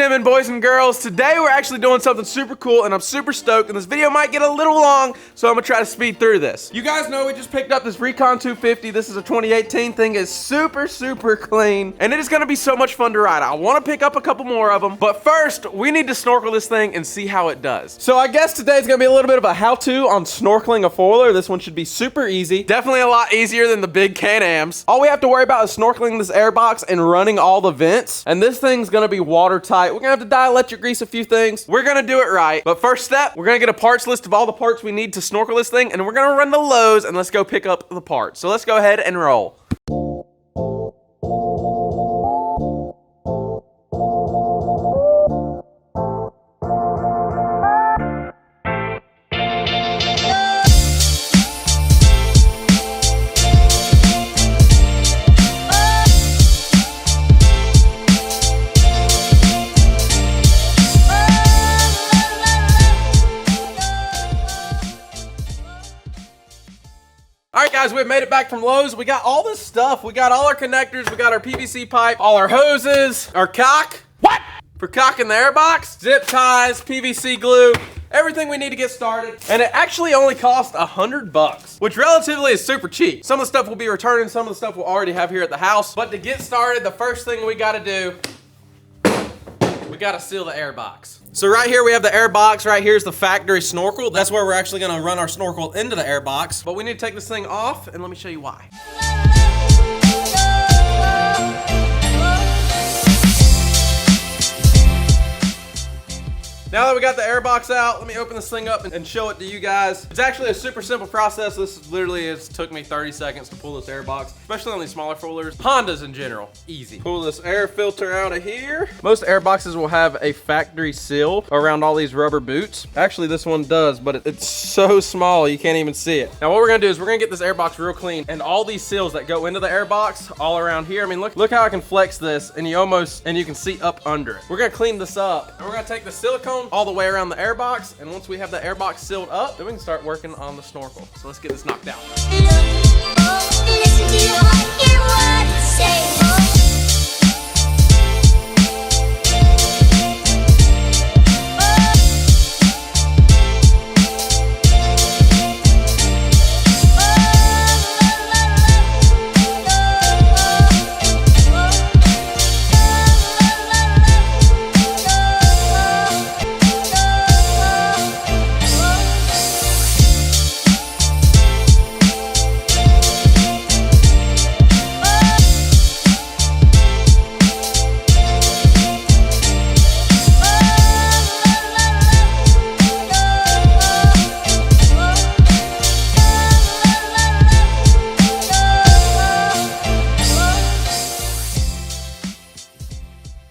Timmin, boys and girls. Today we're actually doing something super cool and I'm super stoked, and this video might get a little long, so I'm gonna try to speed through this. You guys know we just picked up this Recon 250. This is a 2018 thing. It's super clean and it is gonna be so much fun to ride. I wanna pick up a couple more of them, but first we need to snorkel this thing and see how it does. So I guess today's gonna be a little bit of a how-to on snorkeling a foiler. This one should be super easy. Definitely a lot easier than the big Can-Ams. All we have to worry about is snorkeling this air box and running all the vents, and this thing's gonna be watertight. We're gonna have to dielectric grease a few things. We're gonna do it right. But first step, we're gonna get a parts list of all the parts we need to snorkel this thing, and we're gonna run to Lowe's and let's go pick up the parts. So let's go ahead and roll. Alright guys, we've made it back from Lowe's. We got all this stuff. We got all our connectors, we got our PVC pipe, all our hoses, our cock. What? For cocking the air box, zip ties, PVC glue, everything we need to get started. And it actually only cost $100, which relatively is super cheap. Some of the stuff we'll be returning, some of the stuff we'll already have here at the house. But to get started, the first thing we gotta do, we gotta seal the air box. So right here we have the air box. Right here is the factory snorkel. That's where we're actually gonna run our snorkel into the air box. But we need to take this thing off, and let me show you why. Now that we got the air box out, let me open this thing up and show it to you guys. It's actually a super simple process. This literally took me 30 seconds to pull this air box, especially on these smaller foilers. Hondas in general, easy. Pull this air filter out of here. Most air boxes will have a factory seal around all these rubber boots. Actually, this one does, but it's so small you can't even see it. Now what we're gonna do is we're gonna get this air box real clean, and all these seals that go into the air box all around here. I mean, look how I can flex this, and you can see up under it. We're gonna clean this up, and we're gonna take the silicone all the way around the air box, and once we have the air box sealed up, then we can start working on the snorkel. So let's get this knocked out.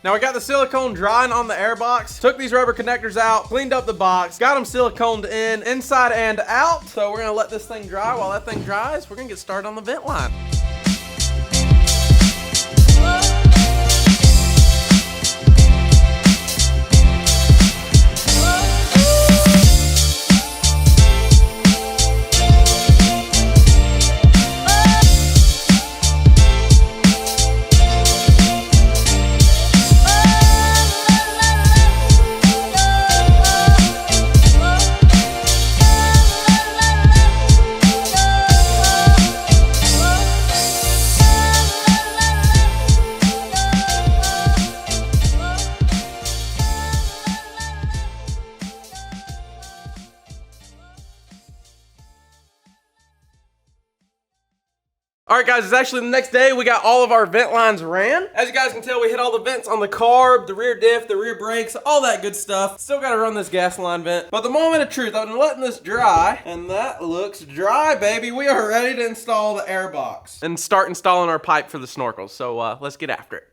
Now we got the silicone drying on the air box, took these rubber connectors out, cleaned up the box, got them siliconed in, inside and out. So we're gonna let this thing dry. While that thing dries, we're gonna get started on the vent line. All right guys, it's actually the next day. We got all of our vent lines ran. As you guys can tell, we hit all the vents on the carb, the rear diff, the rear brakes, all that good stuff. Still gotta run this gas line vent. But the moment of truth, I'm letting this dry, and that looks dry, baby. We are ready to install the air box and start installing our pipe for the snorkels. So let's get after it.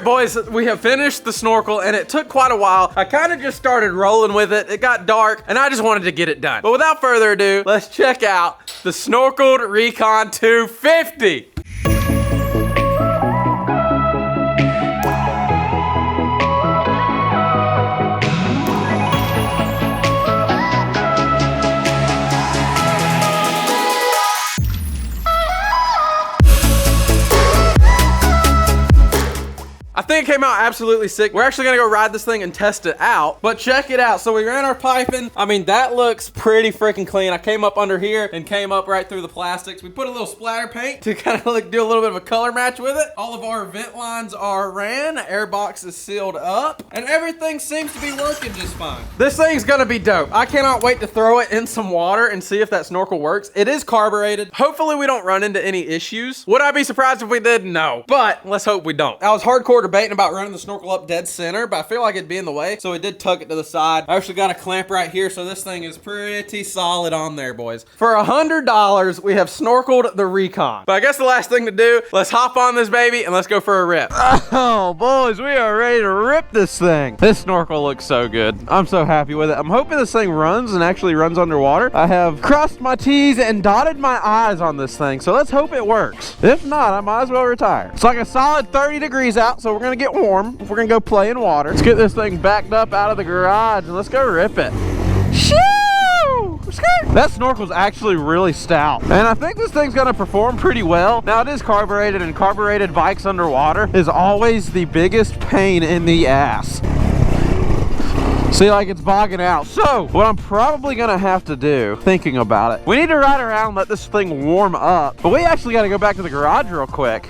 right, boys, we have finished the snorkel and it took quite a while. I kind of just started rolling with it. It got dark and I just wanted to get it done. But without further ado, let's check out the Snorkeled Recon 250. I think it came out absolutely sick. We're actually gonna go ride this thing and test it out, but check it out. So we ran our piping. I mean, that looks pretty freaking clean. I came up under here and came up right through the plastics. We put a little splatter paint to kind of like do a little bit of a color match with it. All of our vent lines are ran, air box is sealed up, and everything seems to be working just fine. This thing's gonna be dope. I cannot wait to throw it in some water and see if that snorkel works. It is carbureted. Hopefully we don't run into any issues. Would I be surprised if we did? No, but let's hope we don't. I was hardcore debating about running the snorkel up dead center, but I feel like it'd be in the way, so we did tuck it to the side. I actually got a clamp right here, so this thing is pretty solid on there, boys. For $100, we have snorkeled the Recon. But I guess the last thing to do, let's hop on this baby and let's go for a rip. Oh, boys, we are ready to rip this thing. This snorkel looks so good. I'm so happy with it. I'm hoping this thing runs and actually runs underwater. I have crossed my T's and dotted my I's on this thing, so let's hope it works. If not, I might as well retire. It's like a solid 30 degrees out, so we're gonna get warm. We're gonna go play in water. Let's get this thing backed up out of the garage and let's go rip it. Shoo! That snorkel's actually really stout, and I think this thing's gonna perform pretty well. Now, it is carbureted, and carbureted bikes underwater is always the biggest pain in the ass. See, like, it's bogging out. So what I'm probably gonna have to do, thinking about it, we need to ride around and let this thing warm up, but we actually got to go back to the garage real quick.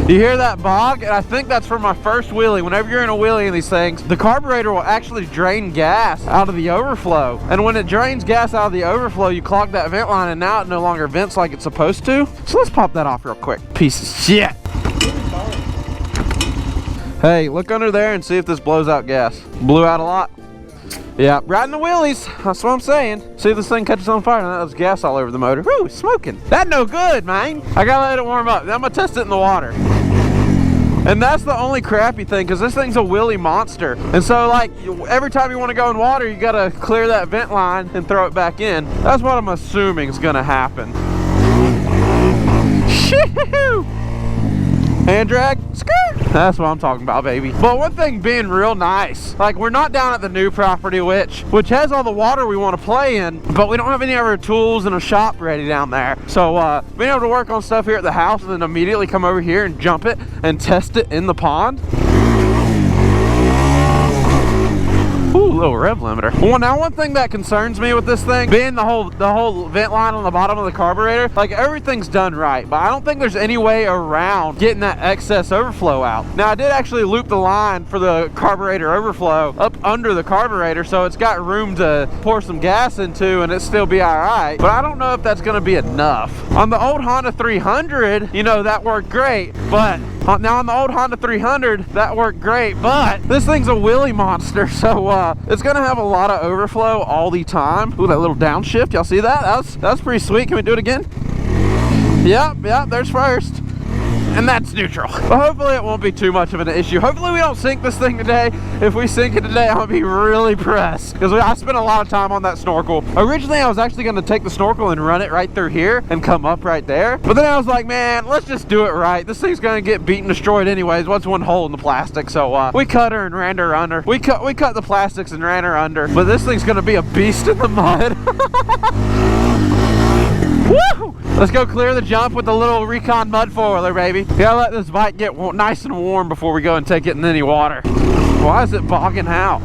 You hear that bog? And I think that's from my first wheelie. Whenever you're in a wheelie in these things, the carburetor will actually drain gas out of the overflow. And when it drains gas out of the overflow, you clog that vent line and now it no longer vents like it's supposed to. So let's pop that off real quick. Piece of shit. Hey, look under there and see if this blows out gas. Blew out a lot. Yeah, riding the wheelies, that's what I'm saying. See if this thing catches on fire, and that was gas all over the motor. Woo, it's smoking. That no good, man. I gotta let it warm up. Then I'm gonna test it in the water. And that's the only crappy thing, because this thing's a wheelie monster. And so, like, every time you want to go in water, you gotta clear that vent line and throw it back in. That's what I'm assuming is gonna happen. Shoo! Hand drag, skirt. That's what I'm talking about, baby. But one thing being real nice, like, we're not down at the new property, which has all the water we want to play in, but we don't have any of our tools in a shop ready down there. So being able to work on stuff here at the house and then immediately come over here and jump it and test it in the pond. Ooh, little rev limiter. Well, now one thing that concerns me with this thing, being the whole vent line on the bottom of the carburetor, like, everything's done right, but I don't think there's any way around getting that excess overflow out. Now, I did actually loop the line for the carburetor overflow up under the carburetor, so it's got room to pour some gas into and it still be all right, but I don't know if that's gonna be enough. On the old Honda 300, you know, that worked great, but now on the old Honda 300, that worked great, but this thing's a wheelie monster, so it's gonna have a lot of overflow all the time. Ooh, that little downshift, y'all see that? That's pretty sweet. Can we do it again? Yep, there's first. And that's neutral. But hopefully it won't be too much of an issue. Hopefully we don't sink this thing today. If we sink it today, I'm gonna be really pressed, because I spent a lot of time on that snorkel. Originally, I was actually gonna take the snorkel and run it right through here and come up right there. But then I was like, man, let's just do it right. This thing's gonna get beaten, destroyed anyways. What's one hole in the plastic? So we cut her and ran her under. We cut the plastics and ran her under. But this thing's gonna be a beast in the mud. Woo! Let's go clear the jump with the little Recon mud foiler, baby. Gotta let this bike get nice and warm before we go and take it in any water. Why is it bogging out?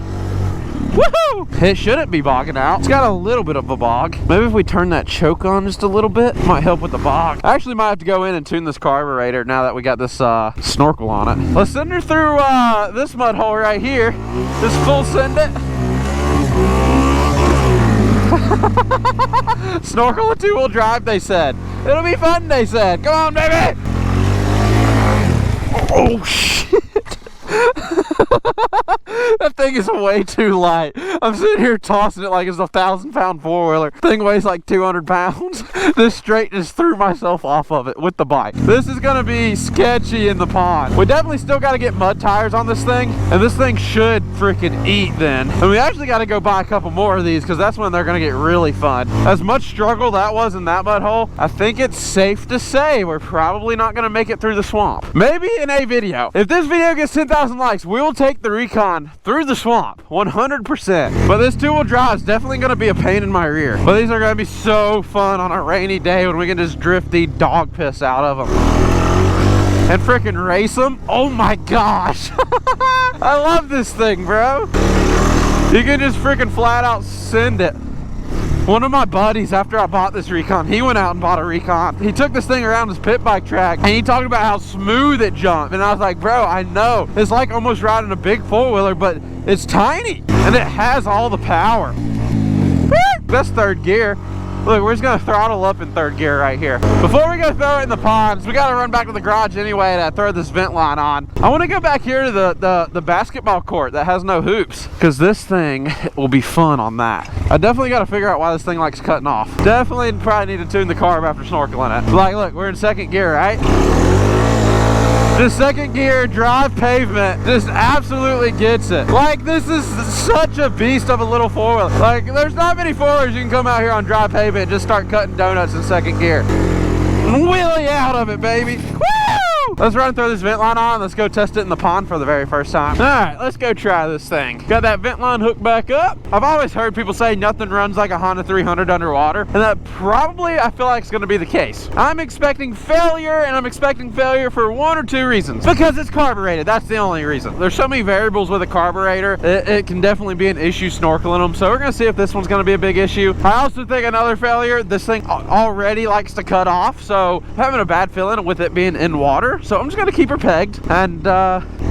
Woohoo! It shouldn't be bogging out. It's got a little bit of a bog. Maybe if we turn that choke on just a little bit, it might help with the bog. I actually might have to go in and tune this carburetor now that we got this snorkel on it. Let's send her through this mud hole right here. Just full send it. Snorkel with two-wheel drive, they said. It'll be fun, they said. Come on, baby! Oh, shit. That thing is way too light. I'm sitting here tossing it like it's a 1,000-pound four-wheeler. Thing weighs like 200 pounds. This straight just threw myself off of it with the bike. This is gonna be sketchy in the pond. We definitely still gotta get mud tires on this thing, and this thing should freaking eat then. And we actually gotta go buy a couple more of these because that's when they're gonna get really fun. As much struggle that was in that mud hole, I think it's safe to say we're probably not gonna make it through the swamp. Maybe in a video. If this video gets 10,000 likes, we will take the Recon through the swamp, 100%. But this two-wheel drive is definitely gonna be a pain in my rear. But these are gonna be so fun on a rainy day when we can just drift the dog piss out of them. And freaking race them. Oh my gosh. I love this thing, bro. You can just freaking flat out send it. One of my buddies, after I bought this Recon, he went out and bought a Recon. He took this thing around his pit bike track and he talked about how smooth it jumped. And I was like, bro, I know. It's like almost riding a big four-wheeler, but it's tiny and it has all the power. That's third gear. Look, we're just gonna throttle up in third gear right here. Before we go throw it in the ponds, we gotta run back to the garage anyway to throw this vent line on. I wanna go back here to the basketball court that has no hoops, because this thing will be fun on that. I definitely gotta figure out why this thing likes cutting off. Definitely probably need to tune the carb after snorkeling it. Like, look, we're in second gear, right? This second gear drive pavement just absolutely gets it. Like, this is such a beast of a little four-wheeler. Like, there's not many four-wheelers you can come out here on drive pavement and just start cutting donuts in second gear. Wheelie out of it, baby. Woo! Let's run through this vent line on. Let's go test it in the pond for the very first time. All right, let's go try this thing. Got that vent line hooked back up. I've always heard people say nothing runs like a Honda 300 underwater, and that probably, I feel like, is going to be the case. I'm expecting failure, and I'm expecting failure for one or two reasons. Because it's carbureted. That's the only reason. There's so many variables with a carburetor. It can definitely be an issue snorkeling them. So we're going to see if this one's going to be a big issue. I also think another failure, this thing already likes to cut off. So I'm having a bad feeling with it being in water. So I'm just gonna keep her pegged and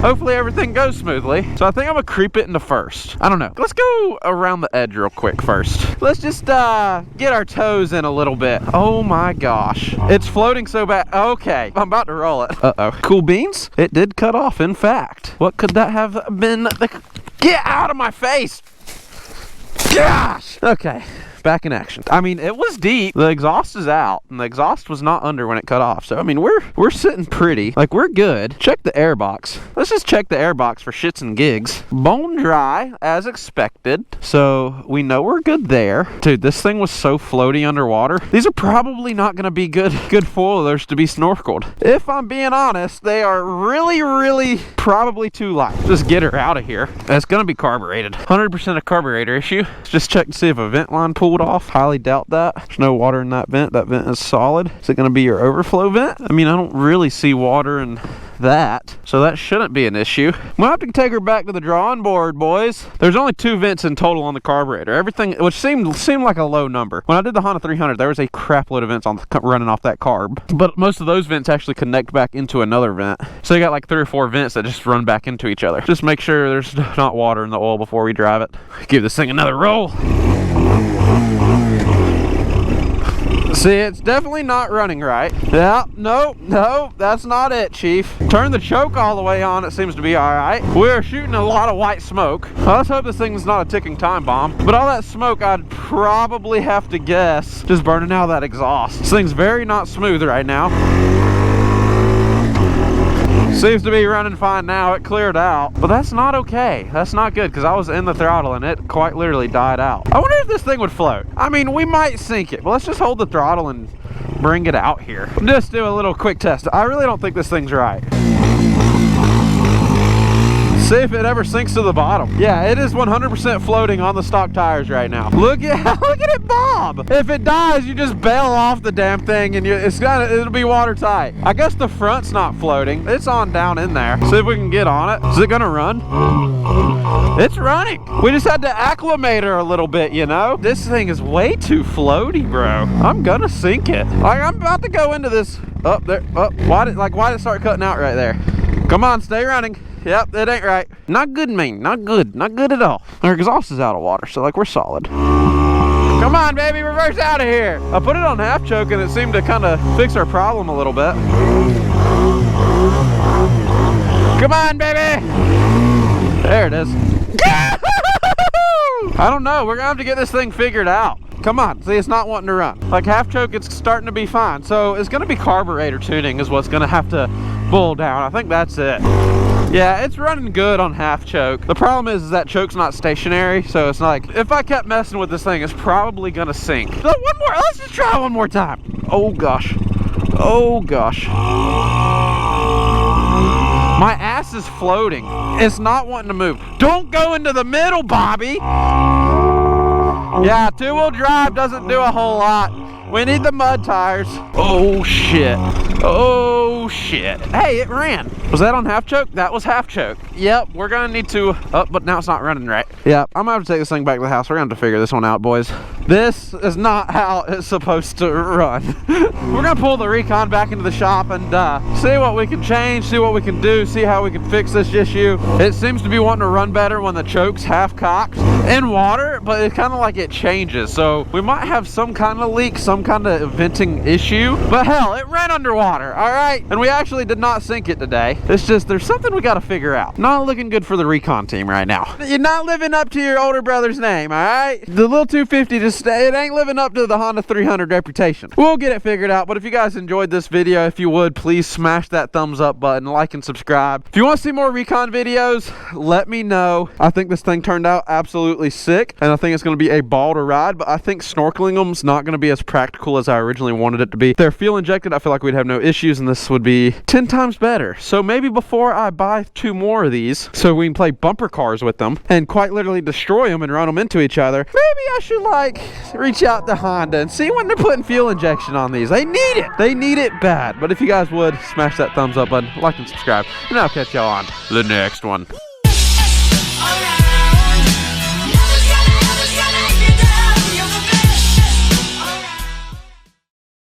hopefully everything goes smoothly. So I think I'm gonna creep it into first. I don't know. Let's go around the edge real quick first. Let's just get our toes in a little bit. Oh my gosh. It's floating so bad. Okay, I'm about to roll it. Uh-oh. Cool beans? It did cut off, in fact. What could that have been? Get out of my face! Gosh! Okay. Back in action. I mean, it was deep. The exhaust is out, and the exhaust was not under when it cut off. So, I mean, we're sitting pretty. Like, we're good. Check the air box. Let's just check the air box for shits and gigs. Bone dry, as expected. So, we know we're good there. Dude, this thing was so floaty underwater. These are probably not going to be good foilers to be snorkeled. If I'm being honest, they are really, probably too light. Just get her out of here. It's going to be carbureted. 100% a carburetor issue. Let's just check to see if a vent line pulled off. Highly doubt that. There's no water in that vent. That vent is solid. Is it going to be your overflow vent? I mean, I don't really see water in that, so that shouldn't be an issue. We'll have to take her back to the drawing board, boys. There's only 2 vents in total on the carburetor. Everything, which seemed like a low number. When I did the Honda 300, there was a crap load of vents running off that carb, but most of those vents actually connect back into another vent. So you got like 3 or 4 vents that just run back into each other. Just make sure there's not water in the oil before we drive it. Give this thing another roll. See, it's definitely not running right. Yeah, no, that's not it, Chief. Turn the choke all the way on, it seems to be all right. We're shooting a lot of white smoke. Let's hope this thing's not a ticking time bomb. But all that smoke, I'd probably have to guess, just burning out that exhaust. This thing's very not smooth right now. Seems to be running fine now. It cleared out, but that's not okay. That's not good, because I was in the throttle and it quite literally died out. I wonder if this thing would float. I mean, we might sink it, but let's just hold the throttle and bring it out here. Just do a little quick test. I really don't think this thing's right. See if it ever sinks to the bottom. Yeah, it is 100% floating on the stock tires right now. Look at it bob. If it dies, you just bail off the damn thing and it'll be watertight. I guess the front's not floating. It's on down in there. See if we can get on it. Is it gonna run? It's running. We just had to acclimate her a little bit, you know? This thing is way too floaty, bro. I'm gonna sink it. Like, I'm about to go into this. Up there. Up. Why did it start cutting out right there? Come on, stay running. Yep, that ain't right. Not good, man. Not good. Not good at all. Our exhaust is out of water, so like we're solid. Come on, baby, reverse out of here. I put it on half choke and it seemed to kind of fix our problem a little bit. Come on, baby. There it is. I don't know. We're gonna have to get this thing figured out. Come on, see, it's not wanting to run. Like half choke, it's starting to be fine. So it's gonna be carburetor tuning is what's gonna have to pull down. I think that's it. Yeah, it's running good on half choke. The problem is that choke's not stationary, so it's like, if I kept messing with this thing, it's probably gonna sink. So one more, let's just try one more time. Oh gosh, oh gosh. My ass is floating. It's not wanting to move. Don't go into the middle, Bobby. Yeah, two-wheel drive doesn't do a whole lot. We need the mud tires. Oh shit. Oh shit. Hey, it ran. Was that on half choke? That was half choke. Yep, we're gonna need to, oh, but now it's not running right. Yep, I'm gonna have to take this thing back to the house. We're gonna have to figure this one out, boys. This is not how it's supposed to run. We're gonna pull the Recon back into the shop and see what we can change, see what we can do, see how we can fix this issue. It seems to be wanting to run better when the choke's half cocked in water, but it's kind of like it changes. So we might have some kind of leak, some kind of venting issue, but hell, it ran underwater, all right? And we actually did not sink it today. It's just, there's something we gotta figure out. Not looking good for the Recon team right now. You're not living up to your older brother's name, all right? The little 250 just, it ain't living up to the Honda 300 reputation. We'll get it figured out, but if you guys enjoyed this video, if you would, please smash that thumbs up button, like and subscribe. If you want to see more Recon videos, let me know. I think this thing turned out absolutely sick, and I think it's gonna be a ball to ride, but I think snorkeling them's not gonna be as practical as I originally wanted it to be. If they're fuel injected, I feel like we'd have no issues, and this would be 10 times better. So maybe before I buy 2 more of these, so we can play bumper cars with them and quite literally destroy them and run them into each other, maybe I should like reach out to Honda and see when they're putting fuel injection on these. They need it. They need it bad. But if you guys would, smash that thumbs up button, like and subscribe, and I'll catch y'all on the next one.